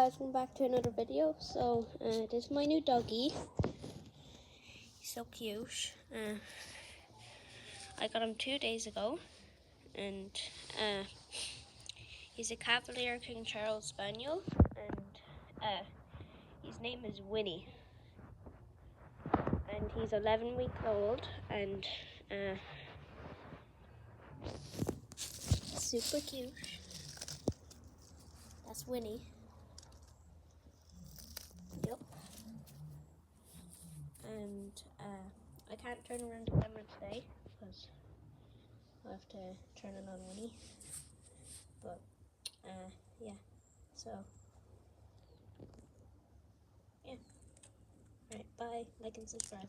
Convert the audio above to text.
guys, welcome back to another video. So this is my new doggy. He's so cute. I got him 2 days ago, and he's a Cavalier King Charles Spaniel, and his name is Winnie, and he's 11 weeks old, and super cute. That's Winnie. Yep. And I can't turn around the camera today because I have to turn it on Winnie. But yeah. So yeah. Alright, bye. Like and subscribe.